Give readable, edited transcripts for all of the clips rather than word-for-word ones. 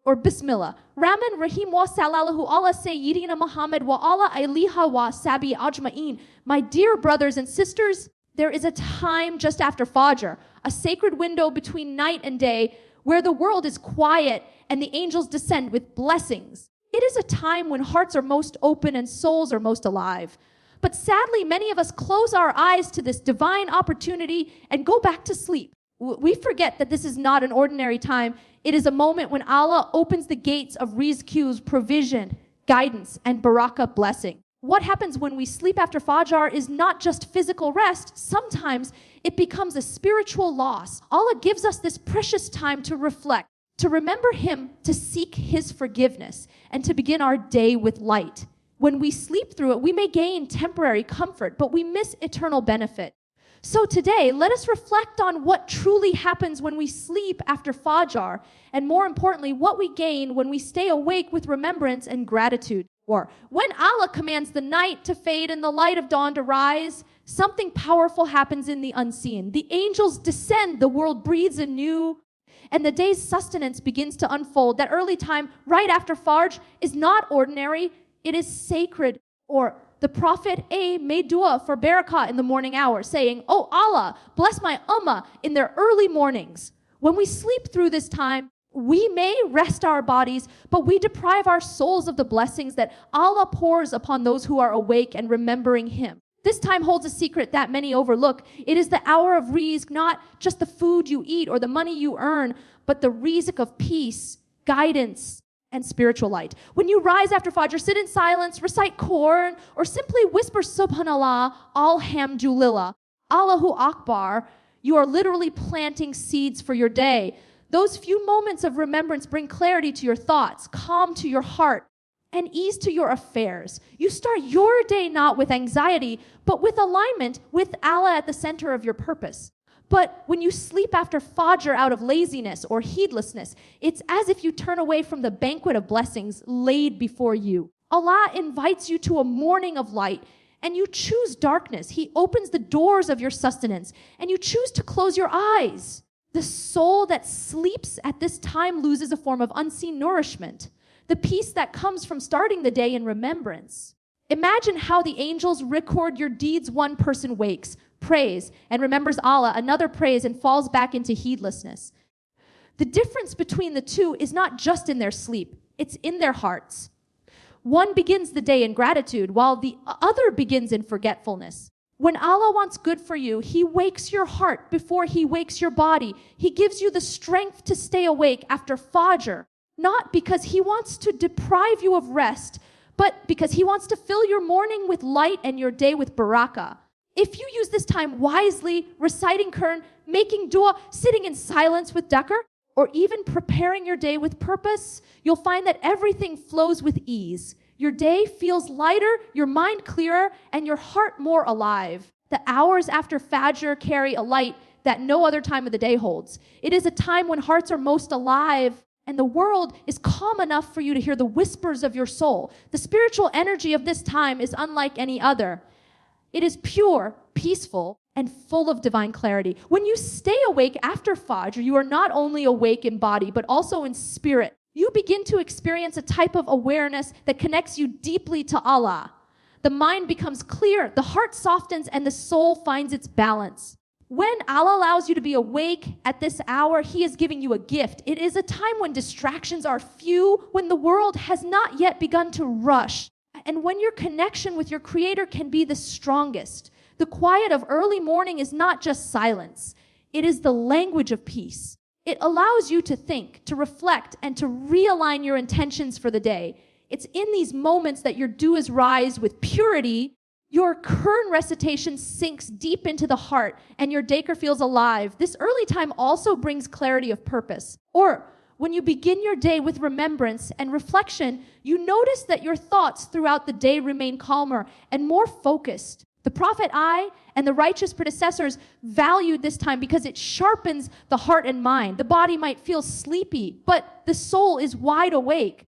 or Bismillah. Rahman Rahim wa sallallahu ala Sayyidina Muhammad wa ala aliha wa sabi ajma'in. My dear brothers and sisters, there is a time just after Fajr, a sacred window between night and day, where the world is quiet and the angels descend with blessings. It is a time when hearts are most open and souls are most alive. But sadly, many of us close our eyes to this divine opportunity and go back to sleep. We forget that this is not an ordinary time. It is a moment when Allah opens the gates of rizq's provision, guidance, and barakah blessing. What happens when we sleep after Fajr is not just physical rest. Sometimes it becomes a spiritual loss. Allah gives us this precious time to reflect, to remember Him, to seek His forgiveness, and to begin our day with light. When we sleep through it, we may gain temporary comfort, but we miss eternal benefit. So today, let us reflect on what truly happens when we sleep after Fajr, and more importantly, what we gain when we stay awake with remembrance and gratitude. Or when Allah commands the night to fade and the light of dawn to rise, something powerful happens in the unseen. The angels descend, the world breathes anew, and the day's sustenance begins to unfold. That early time, right after Fajr, is not ordinary, it is sacred. Or the Prophet made dua for barakah in the morning hour, saying, "Oh Allah, bless my ummah in their early mornings." When we sleep through this time, we may rest our bodies, but we deprive our souls of the blessings that Allah pours upon those who are awake and remembering Him. This time holds a secret that many overlook. It is the hour of rizq, not just the food you eat or the money you earn, but the rizq of peace, guidance, and spiritual light. When you rise after Fajr, sit in silence, recite Quran, or simply whisper Subhanallah, Alhamdulillah, Allahu Akbar, you are literally planting seeds for your day. Those few moments of remembrance bring clarity to your thoughts, calm to your heart, and ease to your affairs. You start your day not with anxiety, but with alignment with Allah at the center of your purpose. But when you sleep after Fajr out of laziness or heedlessness, it's as if you turn away from the banquet of blessings laid before you. Allah invites you to a morning of light, and you choose darkness. He opens the doors of your sustenance, and you choose to close your eyes. The soul that sleeps at this time loses a form of unseen nourishment, the peace that comes from starting the day in remembrance. Imagine how the angels record your deeds. One person wakes, prays, and remembers Allah. Another prays and falls back into heedlessness. The difference between the two is not just in their sleep, it's in their hearts. One begins the day in gratitude, while the other begins in forgetfulness. When Allah wants good for you, He wakes your heart before He wakes your body. He gives you the strength to stay awake after Fajr, not because He wants to deprive you of rest, but because He wants to fill your morning with light and your day with barakah. If you use this time wisely, reciting Quran, making dua, sitting in silence with dhikr, or even preparing your day with purpose, you'll find that everything flows with ease. Your day feels lighter, your mind clearer, and your heart more alive. The hours after Fajr carry a light that no other time of the day holds. It is a time when hearts are most alive, and the world is calm enough for you to hear the whispers of your soul. The spiritual energy of this time is unlike any other. It is pure, peaceful, and full of divine clarity. When you stay awake after Fajr, you are not only awake in body, but also in spirit. You begin to experience a type of awareness that connects you deeply to Allah. The mind becomes clear, the heart softens, and the soul finds its balance. When Allah allows you to be awake at this hour, He is giving you a gift. It is a time when distractions are few, when the world has not yet begun to rush, and when your connection with your Creator can be the strongest. The quiet of early morning is not just silence. It is the language of peace. It allows you to think, to reflect, and to realign your intentions for the day. It's in these moments that your du'as rise with purity, your Quran recitation sinks deep into the heart, and your dhikr feels alive. This early time also brings clarity of purpose. Or when you begin your day with remembrance and reflection, you notice that your thoughts throughout the day remain calmer and more focused. The Prophet and the righteous predecessors valued this time because it sharpens the heart and mind. The body might feel sleepy, but the soul is wide awake.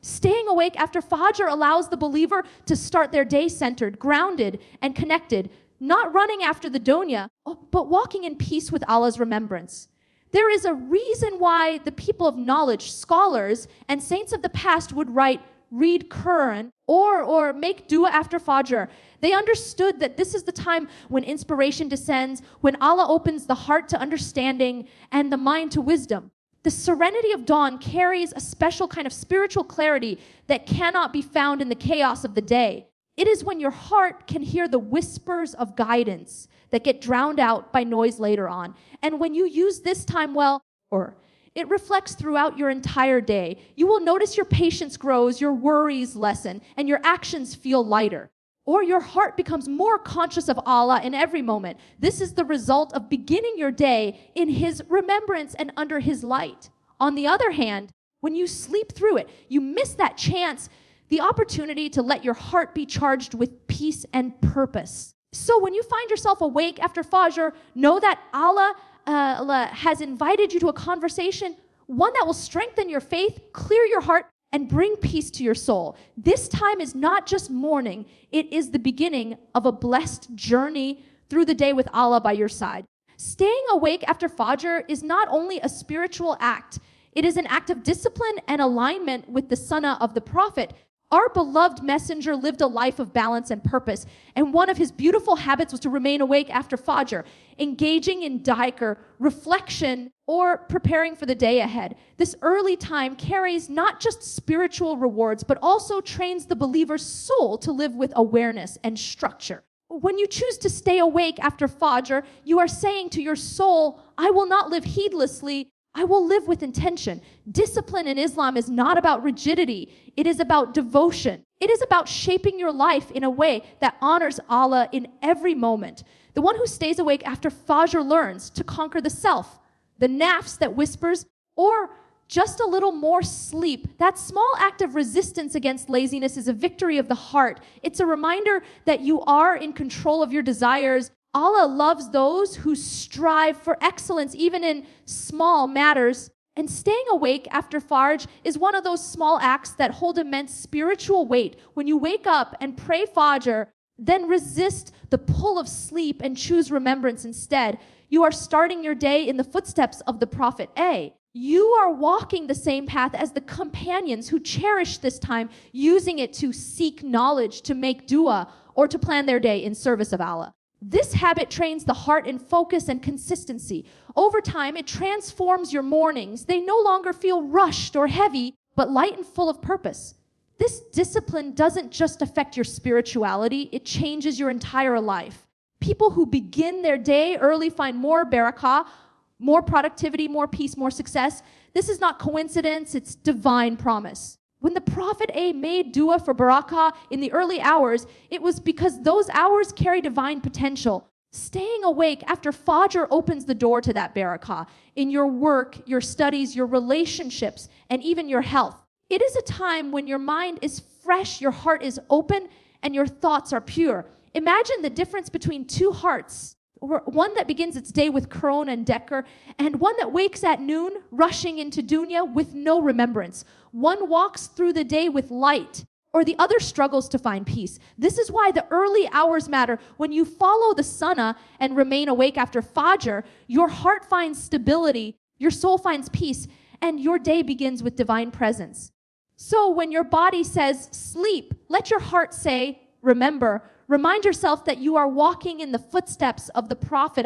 Staying awake after Fajr allows the believer to start their day centered, grounded, and connected, not running after the dunya, but walking in peace with Allah's remembrance. There is a reason why the people of knowledge, scholars, and saints of the past would write, read Quran, or make dua after Fajr. They understood that this is the time when inspiration descends, when Allah opens the heart to understanding and the mind to wisdom. The serenity of dawn carries a special kind of spiritual clarity that cannot be found in the chaos of the day. It is when your heart can hear the whispers of guidance that get drowned out by noise later on. And when you use this time well, or it reflects throughout your entire day, you will notice your patience grows, your worries lessen, and your actions feel lighter. Or your heart becomes more conscious of Allah in every moment. This is the result of beginning your day in His remembrance and under His light. On the other hand, when you sleep through it, you miss that chance, the opportunity to let your heart be charged with peace and purpose. So when you find yourself awake after Fajr, know that Allah has invited you to a conversation, one that will strengthen your faith, clear your heart, and bring peace to your soul. This time is not just morning, it is the beginning of a blessed journey through the day with Allah by your side. Staying awake after Fajr is not only a spiritual act, it is an act of discipline and alignment with the sunnah of the Prophet. Our beloved messenger lived a life of balance and purpose, and one of his beautiful habits was to remain awake after Fajr, engaging in dhikr, reflection, or preparing for the day ahead. This early time carries not just spiritual rewards, but also trains the believer's soul to live with awareness and structure. When you choose to stay awake after Fajr, you are saying to your soul, I will not live heedlessly, I will live with intention. Discipline in Islam is not about rigidity. It is about devotion. It is about shaping your life in a way that honors Allah in every moment. The one who stays awake after Fajr learns to conquer the self, the nafs that whispers, or just a little more sleep. That small act of resistance against laziness is a victory of the heart. It's a reminder that you are in control of your desires. Allah loves those who strive for excellence, even in small matters. And staying awake after Fajr is one of those small acts that hold immense spiritual weight. When you wake up and pray Fajr, then resist the pull of sleep and choose remembrance instead. You are starting your day in the footsteps of the Prophet A. You are walking the same path as the companions who cherished this time, using it to seek knowledge, to make dua, or to plan their day in service of Allah. This habit trains the heart in focus and consistency. Over time, it transforms your mornings. They no longer feel rushed or heavy, but light and full of purpose. This discipline doesn't just affect your spirituality, it changes your entire life. People who begin their day early find more barakah, more productivity, more peace, more success. This is not coincidence, it's divine promise. When the Prophet A made dua for barakah in the early hours, it was because those hours carry divine potential. Staying awake after Fajr opens the door to that barakah in your work, your studies, your relationships, and even your health. It is a time when your mind is fresh, your heart is open, and your thoughts are pure. Imagine the difference between two hearts. One that begins its day with Quran and dhikr, and one that wakes at noon, rushing into dunya with no remembrance. One walks through the day with light, or the other struggles to find peace. This is why the early hours matter. When you follow the sunnah and remain awake after Fajr, your heart finds stability, your soul finds peace, and your day begins with divine presence. So when your body says, sleep, let your heart say, remember. Remind yourself that you are walking in the footsteps of the Prophet,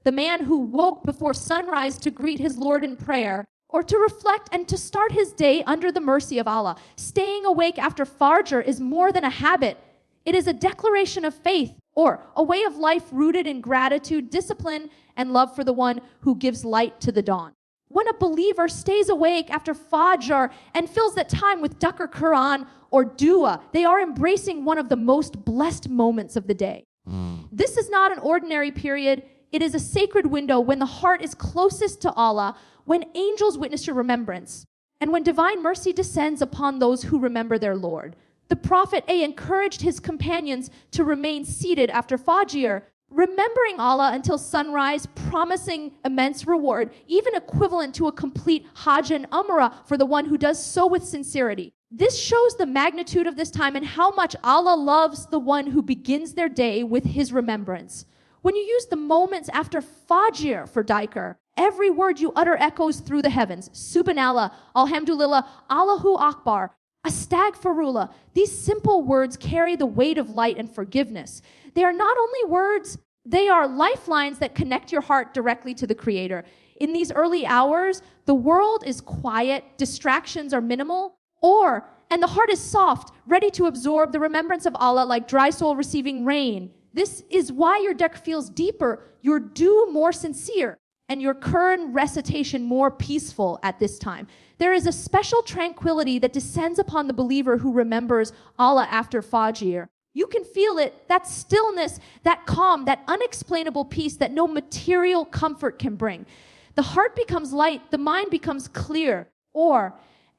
the man who woke before sunrise to greet his Lord in prayer, or to reflect and to start his day under the mercy of Allah. Staying awake after Fajr is more than a habit. It is a declaration of faith, or a way of life rooted in gratitude, discipline, and love for the one who gives light to the dawn. When a believer stays awake after Fajr and fills that time with dhikr Quran or dua, they are embracing one of the most blessed moments of the day. This is not an ordinary period. It is a sacred window when the heart is closest to Allah, when angels witness your remembrance, and when divine mercy descends upon those who remember their Lord. The Prophet A encouraged his companions to remain seated after Fajr, remembering Allah until sunrise, promising immense reward, even equivalent to a complete Hajj and Umrah for the one who does so with sincerity. This shows the magnitude of this time and how much Allah loves the one who begins their day with his remembrance. When you use the moments after Fajr for dhikr Every word you utter echoes through the heavens. Subhanallah, Alhamdulillah, Allahu Akbar, Astagfirullah. These simple words carry the weight of light and forgiveness. They are not only words, they are lifelines that connect your heart directly to the Creator. In these early hours, the world is quiet, distractions are minimal, and the heart is soft, ready to absorb the remembrance of Allah like dry soil receiving rain. This is why your dhikr feels deeper, your dua more sincere, and your Quran recitation more peaceful at this time. There is a special tranquility that descends upon the believer who remembers Allah after Fajr. You can feel it, that stillness, that calm, that unexplainable peace that no material comfort can bring. The heart becomes light, the mind becomes clear,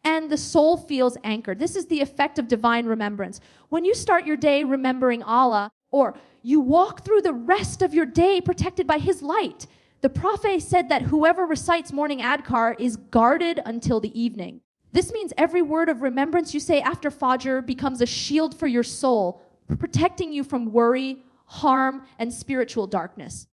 and the soul feels anchored. This is the effect of divine remembrance. When you start your day remembering Allah, or you walk through the rest of your day protected by His light. The Prophet said that whoever recites morning adkar is guarded until the evening. This means every word of remembrance you say after Fajr becomes a shield for your soul, protecting you from worry, harm, and spiritual darkness.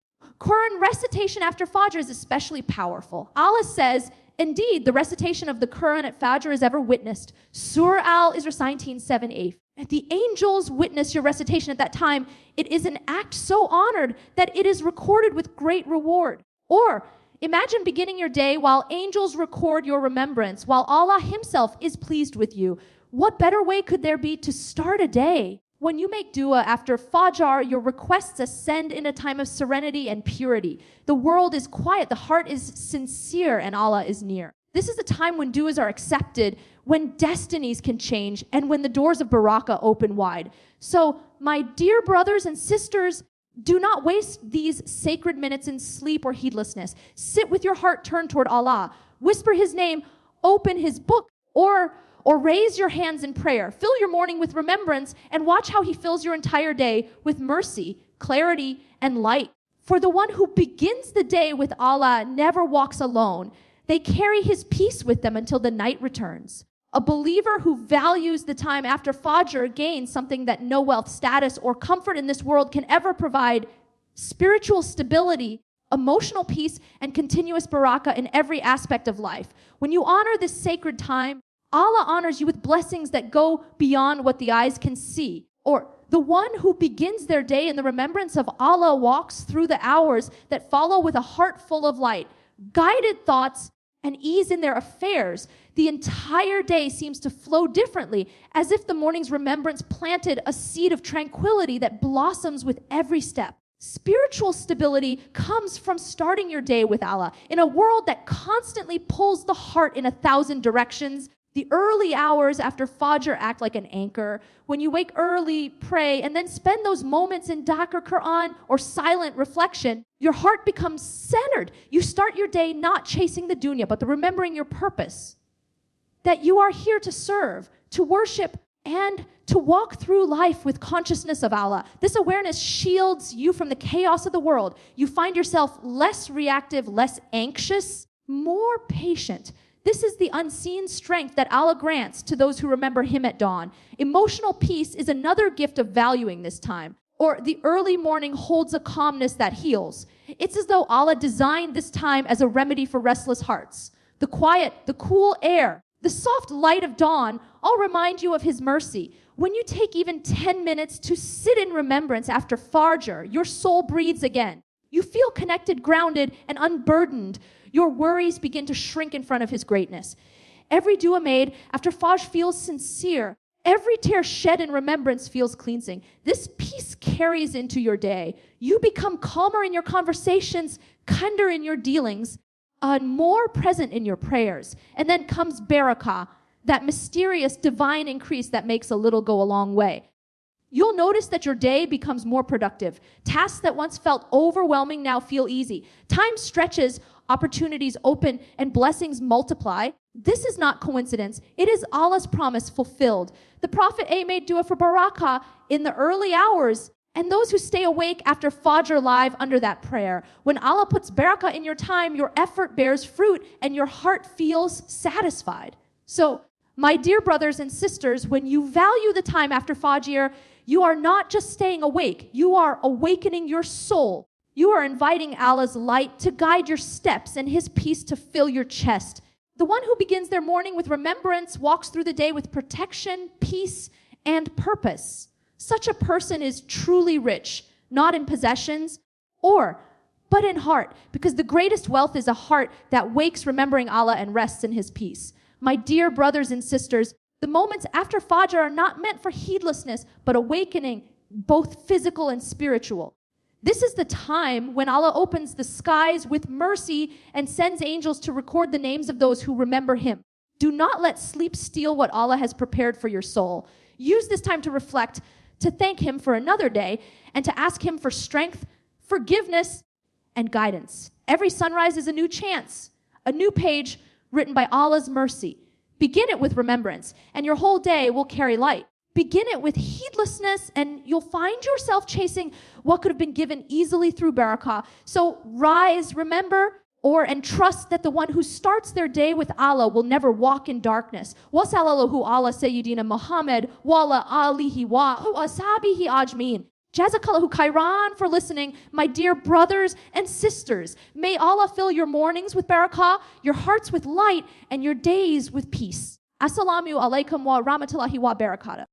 Quran recitation after Fajr is especially powerful. Allah says, indeed, the recitation of the Quran at Fajr is ever witnessed. Surah Al-Isra 19:7-8. The angels witness your recitation at that time. It is an act so honored that it is recorded with great reward. Or imagine beginning your day while angels record your remembrance, while Allah Himself is pleased with you. What better way could there be to start a day? When you make dua after Fajr, your requests ascend in a time of serenity and purity. The world is quiet, the heart is sincere, and Allah is near. This is a time when duas are accepted, when destinies can change, and when the doors of barakah open wide. So, my dear brothers and sisters, do not waste these sacred minutes in sleep or heedlessness. Sit with your heart turned toward Allah. Whisper His name, open His book, or raise your hands in prayer. Fill your morning with remembrance and watch how He fills your entire day with mercy, clarity, and light. For the one who begins the day with Allah never walks alone. They carry His peace with them until the night returns. A believer who values the time after Fajr gains something that no wealth, status, or comfort in this world can ever provide: spiritual stability, emotional peace, and continuous barakah in every aspect of life. When you honor this sacred time, Allah honors you with blessings that go beyond what the eyes can see. Or the one who begins their day in the remembrance of Allah walks through the hours that follow with a heart full of light, guided thoughts, and ease in their affairs. The entire day seems to flow differently, as if the morning's remembrance planted a seed of tranquility that blossoms with every step. Spiritual stability comes from starting your day with Allah. In a world that constantly pulls the heart in 1,000 directions, the early hours after Fajr act like an anchor. When you wake early, pray, and then spend those moments in dhikr, Quran, or silent reflection, your heart becomes centered. You start your day not chasing the dunya, but remembering your purpose. That you are here to serve, to worship, and to walk through life with consciousness of Allah. This awareness shields you from the chaos of the world. You find yourself less reactive, less anxious, more patient. This is the unseen strength that Allah grants to those who remember Him at dawn. Emotional peace is another gift of valuing this time. Or the early morning holds a calmness that heals. It's as though Allah designed this time as a remedy for restless hearts. The quiet, the cool air, the soft light of dawn all remind you of His mercy. When you take even 10 minutes to sit in remembrance after Fajr, your soul breathes again. You feel connected, grounded, and unburdened. Your worries begin to shrink in front of His greatness. Every dua made after Fajr feels sincere. Every tear shed in remembrance feels cleansing. This peace carries into your day. You become calmer in your conversations, kinder in your dealings, and more present in your prayers. And then comes barakah, that mysterious divine increase that makes a little go a long way. You'll notice that your day becomes more productive. Tasks that once felt overwhelming now feel easy. Time stretches, opportunities open, and blessings multiply. This is not coincidence. It is Allah's promise fulfilled. The Prophet made dua for barakah in the early hours, and those who stay awake after Fajr live under that prayer. When Allah puts barakah in your time, your effort bears fruit, and your heart feels satisfied. So, my dear brothers and sisters, when you value the time after Fajr, you are not just staying awake. You are awakening your soul. You are inviting Allah's light to guide your steps and His peace to fill your chest. The one who begins their morning with remembrance walks through the day with protection, peace, and purpose. Such a person is truly rich, not in possessions but in heart, because the greatest wealth is a heart that wakes remembering Allah and rests in His peace. My dear brothers and sisters, the moments after Fajr are not meant for heedlessness, but awakening, both physical and spiritual. This is the time when Allah opens the skies with mercy and sends angels to record the names of those who remember Him. Do not let sleep steal what Allah has prepared for your soul. Use this time to reflect, to thank Him for another day, and to ask Him for strength, forgiveness, and guidance. Every sunrise is a new chance, a new page written by Allah's mercy. Begin it with remembrance, and your whole day will carry light. Begin it with heedlessness, and you'll find yourself chasing what could have been given easily through barakah. So rise, remember, and trust that the one who starts their day with Allah will never walk in darkness. Wa sallallahu ala Sayyidina Muhammad wa ala alihi wa ashabihi ajmeen. Jazakallahu khairan for listening, my dear brothers and sisters. May Allah fill your mornings with barakah, your hearts with light, and your days with peace. Assalamu alaikum wa rahmatullahi wa barakatuh.